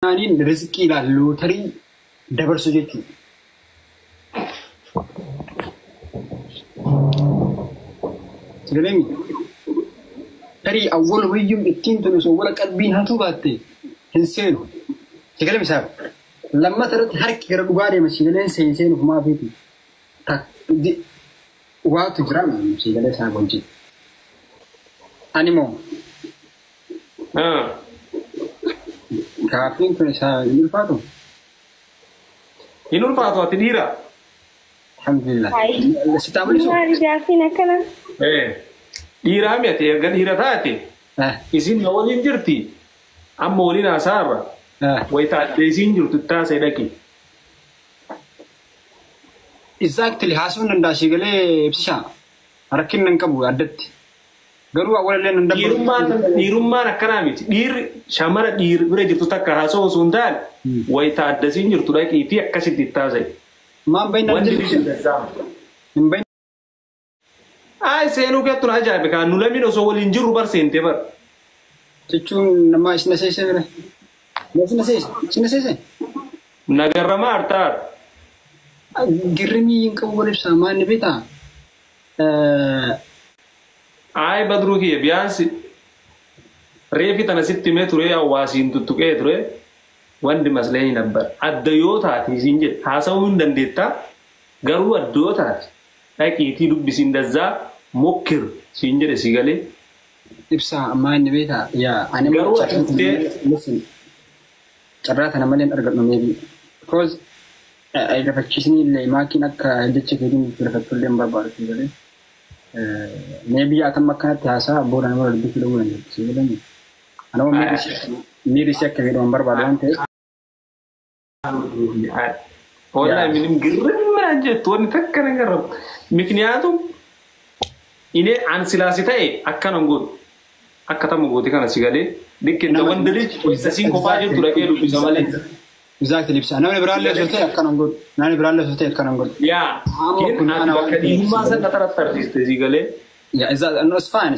Nani rizki la lottery double sujeti. Segalemi. Tari awal wiyum ittin tu nusu wala qalbin hatu batte. Insenu. Segalemi sab. Lamma tarat harki gara dugare masigalen insenu ma fiti. Tak di waqtu jram sigale sa gonji. Animo. Kafin kun sa ilfatu. Inulfatu atidira. Alhamdulillah. Sitamali so. Mari jafina kana. Dira mi ati ergan hira taati. Isin nawalin jirti. Amma walina asara. Waita isin jirtu ta sai daki. Exactly hasun nda shigale ibsha. Arakin nan kabu addatti. Garu awal len nda dirumman akkana miti. Dir shamara dir bire jirtu takka haso sundan. Waita addasin jirtu daki ti akkasitti taasai. Ma bayna min Ai senu ke tuna ajabe kan nulami no so wolin jiru bar sente bar. Cucun nama isna sese bere. Sina sese. Nagarama artar. Girmi yin kan wala saman beta. Ai badru ki biansi. Refi tana 6 metru ya wasin tutuke ture. Wandi maslahi nabbar. Addayota ti zinje hasawun dandetta garu addota. Laki ti dubbisin dazza mokir sinjere sigale ibsa amani beta ya animal listen charata na malen argadno maybe because I have actually le makina ka dicce kedin perfectly barbar sigale maybe akan makata sa boran wala dikilo wala sigale ni ano miri shek kedin barbar ante wala minim girrim aja tuan takkana garab mikniatum ini ansilasitae akan ngud akata mugoti kana sigale dikke da wandali sin ko baje tura ke rubi zamale exactly bisa ana liberalle sote akan ngud na liberalle sote akan ngud ya kin ana bakadi ma sa taratar diste sigale ya is fine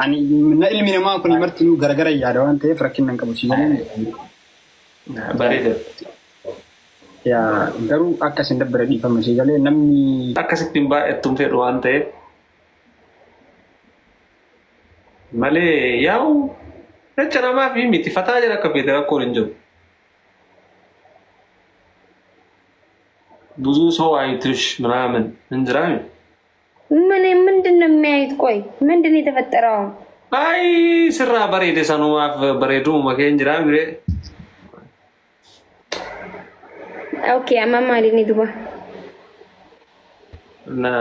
ani min ilmi ma kun martinu garagara ya da wante frakin nan kabu sigale barede ya garu akasin dabbara di fama sigale namni akasitin ba etum fe wante Male yau recara ma fi miti fata aja ka pedera korinjo buzu so ay trish manamen እንጅራሚ ምንድን ነው የሚያዩት ቆይ ምንድን የተፈጠረው አይ ስራ በሬደ ሰኑ ማፍ በሬዱ መከንጅራሚ ረ ኦኬ አማማ ሊኒ ዱባ na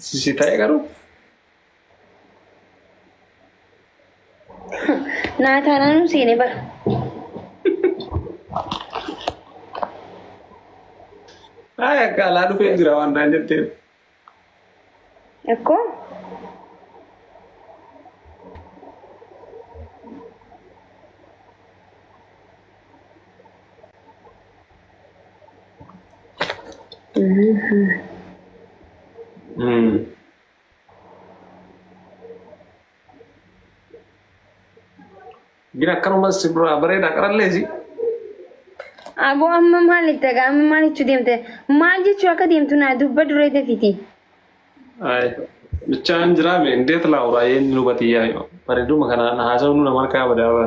Sisi tayo karo? Natanan sini bar. Ay akala du pe girawan danjete. Ako? Gina kanu masih berada karan lezi. Abu amma mali taga amma mali chudimte maji chuaka dimtu na dubba durede fiti. Ay, bican jerame ndet la urayen lubati ya yo. Paredu makana na hasaw nu namar ka badawa.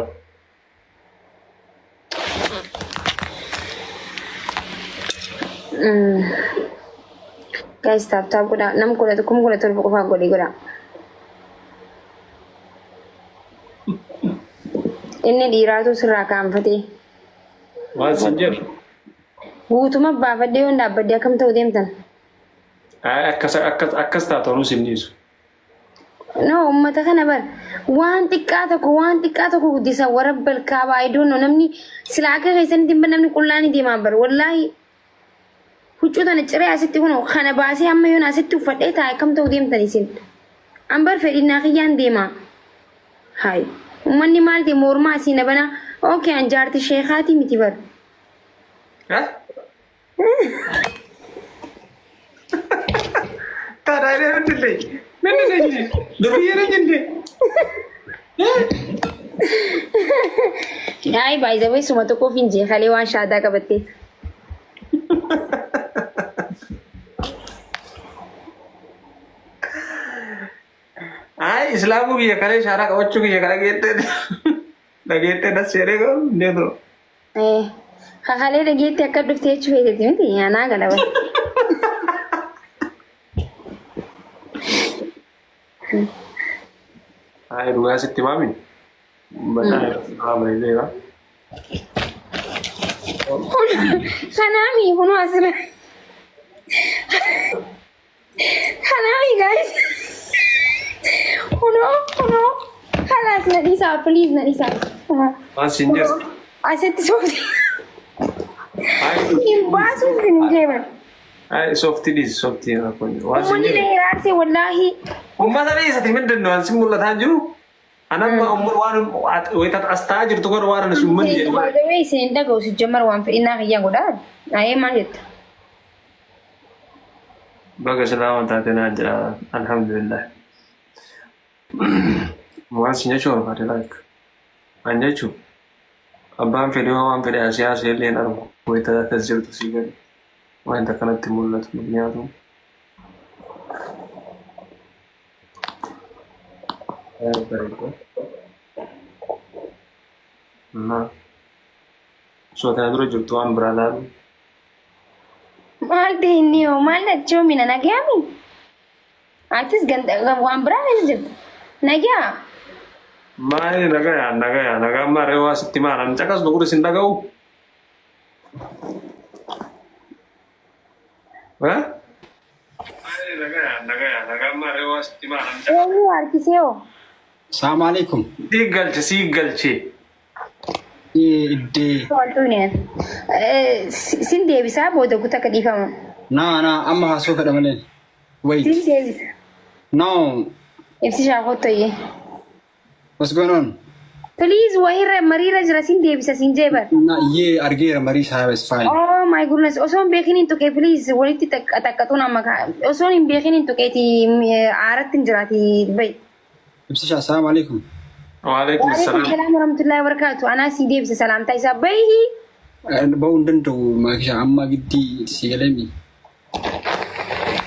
Guys, tap kuda nam kuda tu kum kuda tu buku fa goli kuda. Ini diratu serakam fati. Wal sinjer. Wutuma baba de onda badya kam taw dem tan. Ay akas ta tonu simnisu. No ummata kana bar. Wan tikata ko gudisa warabbal kaaba I don't know namni silaka kaysan dimba namni kullani dima bar wallahi. Huccutan cire asitti kuno kana baasi amma yona asitti ufadhe ta kam taw dem tan isin. Ambar fedina qiyan dima. Hay. Ummanni malti morma asina bana okay anjarti shekhati miti bar. Ha? Tara ile ndile. Nende nende. Dubiere nende. Ay, by the way, sumato ko finje. Kaliwan shada kabatit. Ay, Islamu ki kare shara ka bachchu ki lagete. Lagete na sere ko de do. Kakale lagete akka dufte chuwe gati miti yana galawa. Ay, ruga sitti mami. Bata amai dega. Hanami, huno asra. Hanami, guys. Huno. Halas, Nadisa, please, Nadisa. Singer. I said so. Impossible in Japan. Ay, softy na ko. Umani leherarse wallahi. Ummata ne sati min danno an simulla tanjiru. Anan ma ummur wan waitat astajir to gor waran summan je. By the way, sin daga usi jamar wan fa ina hiya goda. Ay majet. Baga salaman ta tana jira alhamdulillah. Wan sinya chor fa like. Anja chu. Abban fedi wan fedi asiya se len armo. Waitat tasjir to sigari. وين كانت تمولت مبنياتهم نعم شو تنادر جبتوان برادر ما تهني وما نتشو من أنا جامي عايز جند وان برادر جد نجا ما هي نجا ما روا ستيمان أنا جاكس بقول سنداغو ها؟ السلام عليكم. سيقلشي. إدي. سندي بسابة وده كنت كديفة. أنا أما هسوف أدمنين. Wait. سندي. No. إبسي شاقوتو يه. What's going on? Please, wahir Maria jelasin dia bisa sinjebar. Nah, ye argira Maria is fine. Oh my goodness, oson bekin into ke please, waliti tak katuna maka. Oson bekin into ke ti aratin jerati bay. Ibsisha, assalamu alaikum. Waalaikum assalam. Waalaikumsalam warahmatullahi wabarakatuh. Ana si dia bisa salam tai sabai. Bawun tu makisha amma gidi sigalemi.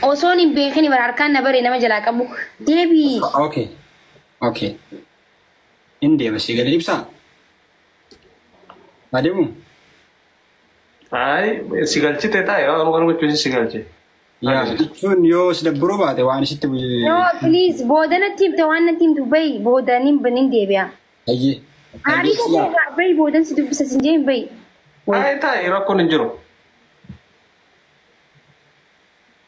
Oson bekin berarkan nabari nama jela kamu. Debi. Okay. Inde masih gada ibsa. Ademu. Ay, sigalchi teta ya, orang macam ni sigalchi. Ya, itu yo sudah berubah deh, wani situ. No, please, bodan tim tawana tim Dubai, bodanin bening dia biar. Aye. Hari tu Dubai bodan situ bisa sinjai bay. Ay, tay, rakon injuro.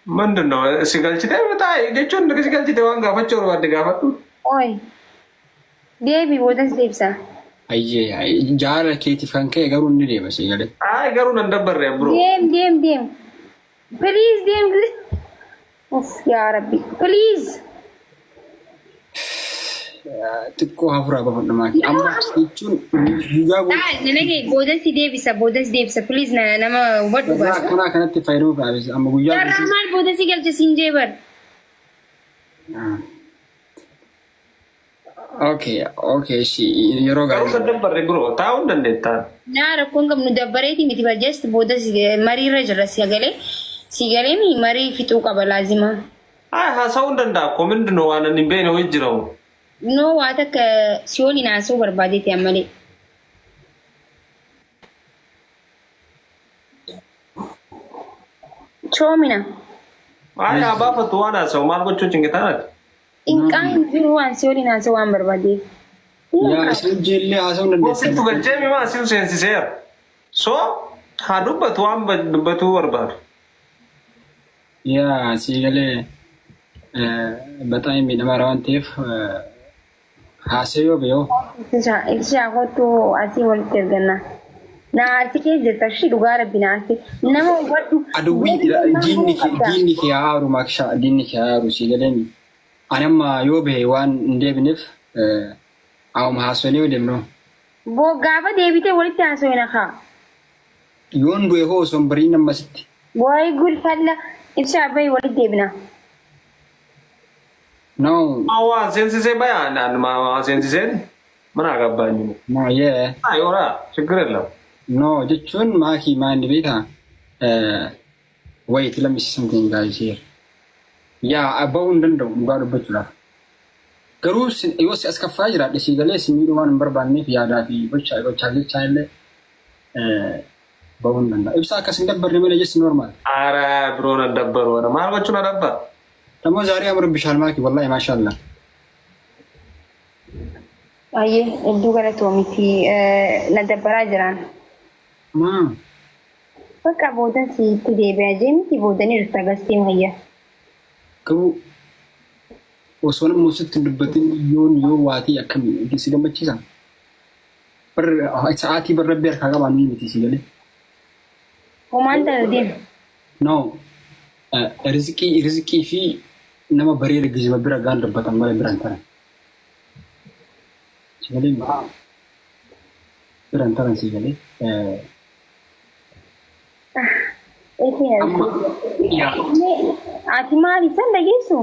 Mana no, sigalchi teh, tay, dia cun dekat sigalchi teh, orang gafat cor, orang gafat tu. Oi. Dia bi bodan situ bisa. Aye, jara keti fanke garun ni dia masih gada. Ay, garun anda berre bro. Diam. Please, diam. Uff, ya Rabbi. Please. Tikko hafura apa nama? Amma itu juga bu. Nenegi bodan si dia bisa. Please nama buat ubah. Kana tifairu habis. Amma buja. Ramal bodan si kerja sinjebar. Okay, si Yeroga. Kau sedang berre bro, tahu dan deta. Nah, aku enggak mudah berarti mesti just bodan si mari raja sigale mi mari fitu kabalazima. Ay, hasau dan dah komen deno wana nimbe no hijrau. No, wata ka sioli na so barbadi ti amali. Chomina. Ay, apa fatuana so mar ko chuching kita. Inkan biruan sioli na so wan barbadi. Ya, sejeli hasau dan Masih tu kerja memang masih sensi ser. So, hadu batuan batu barbar. Ya, sigale बताएं बिना मारवान तेफ हासे हो गयो इच्छा को तो आसी बोलते करना ना आसी के जैसा शी रुगार बिना आसी ना वो बट अडुवी जिन्नी के आरु माक्शा जिन्नी के आरु sigale ni anamma yobe wan ndebnif aw mahasoli wedemno bo gaba debite wolite aso ina kha yon go ho sombrina masiti boy gul falla इच्छा भाई वही देवना No. Awaan seensisee bayaan waan seensiseen mana agabbaanyu. No, yeah. Ayora ችግር የለም. No, jechuun maakii maanni beekaa? Wait, let me see something guys here. Yeah, abbaa'uu hin danda'u dhugaa dubbachuudhaaf. Garuu yoo si as kaffaa jiraadhe si galee si miidhuu waan hin barbaanneef yaadaa fi gochaa jechaa illee ba'uu hin danda'a. Ibsaa akkas hin dabbarre malee jechuun normaal. Ara biroon dabbaru wala maal gochuun dabbar? Tammoo zaarii amur bishaan maakii wallahi maashaallah. Ayyee hedduu galatoomi na dabbaraa jiraan. Bakka boodan sitti deebi'aa jeemti boodanii dhufta gastiin hayya. Garuu osoo namni sitti dubbatin yoo waatii akkamii si gammachiisa? Sa'aatii barrabbii harkaa qabaan ni miti si galee. Homaan ta'e deemu. No, rizqii fi nama bareeda geejjiba bira gaan dubbatan malee biraan taran. Si galee biraan taran si galee. Ati maali san dhageessu?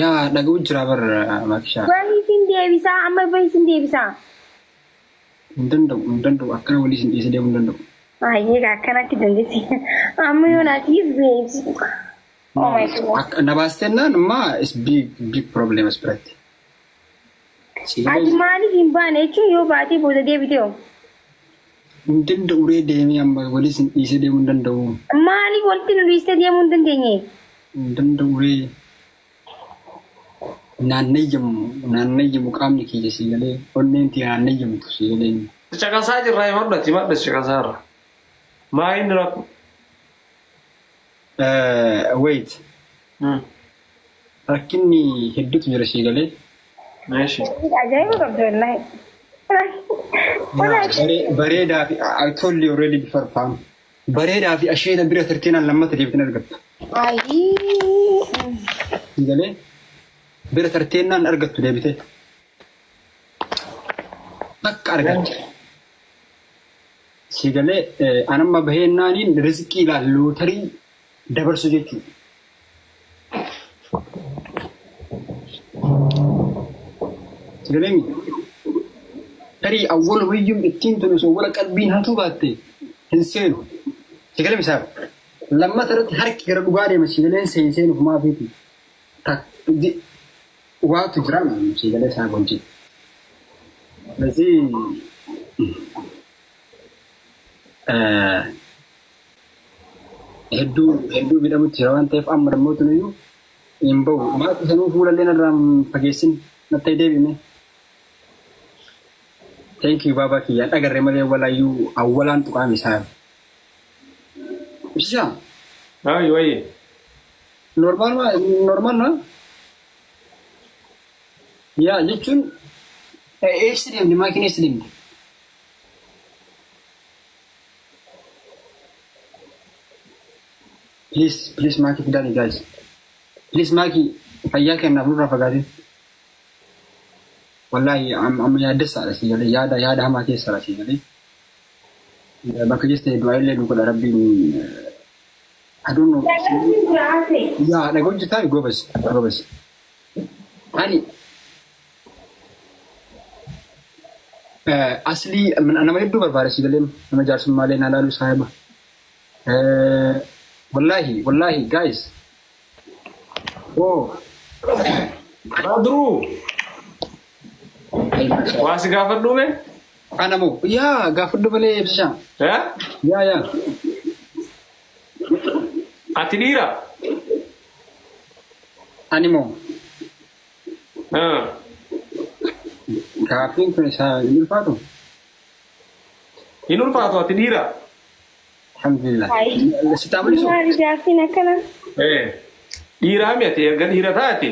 Yaa dhaga'u jira bara Maakishaa. Baay'ee sin deebisaa amma baay'ee sin deebisaa. Hin danda'u akkana walii sin dhiisee deemuu hin danda'u. Ayyee akkanatti dandeessi. Amma yoo naatiif beeksi. Nabaastennaan ammaa is big problem as biratti. Ati maaliif hin baane jechuun yoo baatee booda deebitee hoo? Hin danda'u ree deemee amma walii sin dhiisee deemuu hin danda'u. Maaliif walitti nu dhiistee deemuu hin dandeenye? Hin danda'u ree. Naannayyamu qaamni kiyya si galee onneen tii naannayyamtu si galee. Caqasaa jirraa himadhati madda caqasaarra. Maa inni rakku? Wait. Rakkinni hedduutu jira si galee. Meeshi. Ajaa'iba qabdu wallahi. Bareedaa fi I told you already before faam. Bareedaa fi asheeta bira tartiinaan lammata deebitanii argattu. Si galee. Bira tarteenaan argattu deebitee. Akka argatte. Si galee anamma baheennaaniin rizqii lootarii dabarsu jechuudha. Si galee tarii awwal wayyuun ittiin tunu osoo wala qalbiin hatu baatte hin seenu. Si galee misaaf lammata irratti harki gara dhugaa deema si galeen seenuuf maafiiti. Waktu jeram si galee isaa gonji. Berarti hedduu bidhamu jira waan ta'eef amma dammoo tunuyyuu hin bahu. Maatii sanuu fuulallee narraan fageessin natti deebine. Thank you baabaa kiyyaan dhagarree malee walaayyuu awwalaan tuqaam isaa. Bisa? Wayi. Normal na? Ya, jechuun eessa deemte maakiin eessa deemte? Please maakii fidaanii guys. Please maakii fayyaa kennaaf nurraa fagaatin. Wallahi amma yaaddessaadha si galee yaada hamaa keessaadha si galee. Bakka jirte du'aa illee nu godha rabbiin. I don't know. Yaa dhagoo jirtaa gobas. Ani asli nama hedduu barbaada si galee nama jaarsummaadhaan na ilaalu saahiba. Wallahi guys. Oh. Badru. Waasi gaafadhu mee? Ana moo yaa gaafadhu malee ibsa. Yaa. Ati dhiira? Ani moo? Gaaffiin kun isaa hin ulfaatu? Hin ulfaatu ati dhiira? Alhamdulillah. Sitaa mul'isu? Maali gaaffiin akkana? Dhiiraa mi ati erga dhiira taate?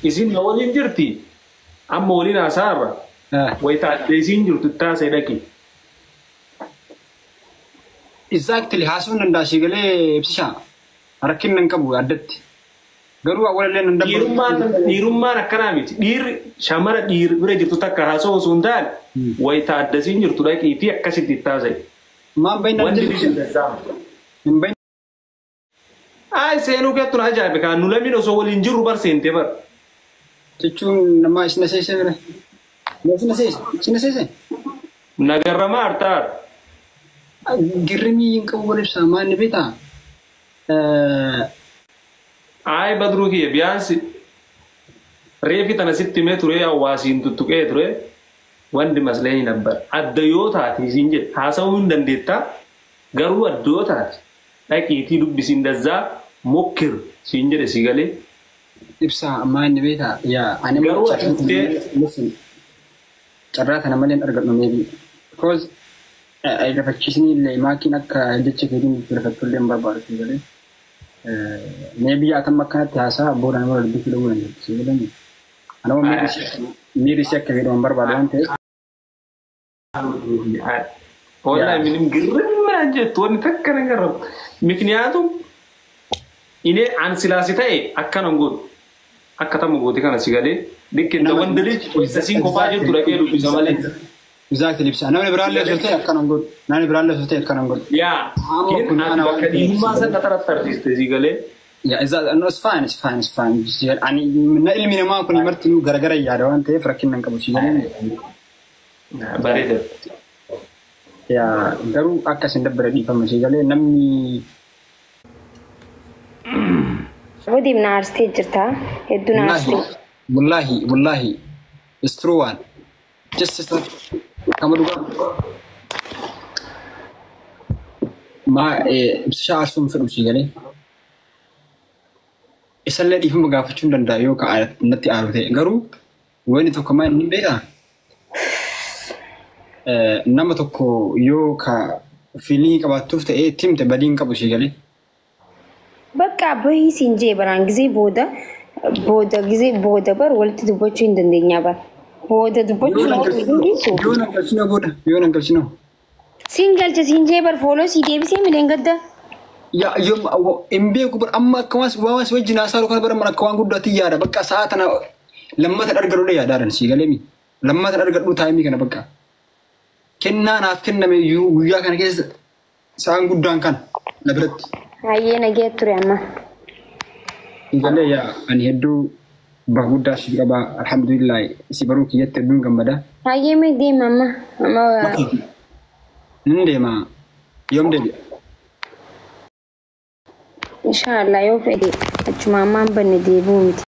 Isin na waliin jirti? Amma waliin haasaarra? Wayita adda isiin jirtu taasee dhaqi. Exactly haasuun danda'a si galee ibsishaa. Rakkinna hin qabu addatti. Garuu awwalallee nan dabbaru. Dhiirummaan akkanaa miti. Dhiirri shamara bira jirtu takka haasoo osoo hin taane wayita adda isiin jirtu dhaqii fi akkasitti taasee. Maan baay'inaan seenuu keettu na ajaa'ibe kan nu lammiin osoo waliin jirru bar seentee bar. jechuun nama isna seese bira. Isna seese. Nagarrama artaar. Girrimii hin qabu waliif saamaan ni beektaa? Ay badruu kiyya biyaansi reefi tana sitti mee ture hawaasiin tuttuqee ture wandi maslee hin abbar. Adda yoo taate siin jedhe haasawuu hin dandeettaa garuu adda yoo taate dhaqiitii dubbisiin dazzaa mokkir siin jedhe si galee. Ibsaa ammaa ni beektaa? Yaa ani garuu ati carraa kana malee argadhu meebii. Because rafachiisni illee maakiin akka jecha keetiin rafachuullee hin barbaadu si galee. Maybe akan makan tiasa boran nama lebih film mana sebenarnya. Anak miri siapa yang orang berbadan tu. Orang minim geram aja tuan tak kena geram. Mikirnya tu ini ansilasi tay akan anggut. Akan tamu guti kan asigale. Dikit tuan deli sing kopa aja tu lagi lu bisa balik. Exactly bisa. Nani beralih sesuatu akan anggut. Nani beralih sesuatu akan anggut. Ya. Kita anak ini masa kata-kata artis gale. Ya, no, it's fine. Ani na ilmi nama aku ni martin gara-gara ya ada orang teh frakin nang kamu sih. Nah, baru Ya, baru akan sendak berada di famasi gale namni. Aku di narsti cerita, itu narsti. Wallahi, it's true one. Just kamu juga. Bisa asum terus gale. Isallee dhiifama gaafachuu hin danda'a yoo natti aaru ta'e garuu wanni tokko maal ni beekaa nama tokko yoo ka fiilii qabaattuuf ta'e timte badii hin qabu si galee. Bakka bahii siin jee baraan gisee booda bar walitti dubbachuu hin dandeenya bar. Booda dubbachuu hin dandeessu. Yoo nan galchinoo. Siin galcha siin jee bar fooloo sii deebisee midhaan gadda. Ya, MB aku amma kawas wawas wajjin asaaru kan bara mana kawan guddati yaada bakka saatana lamma ta dargaru da yaada ran si galemi lamma ta dargaru taimi kana bakka kenna naaf kenname guyyaa kana keessa saan guddaan kan labiratti Hayyee nagee ture amma galee ya ani hedduu baguddaa si qaba alhamdulillah si baruu kiyyatti hedduun gammada hayyee mee deema amma deema yoom deebi'a Inshallah yoo fedhe achuma ammaan banne deebuu miti.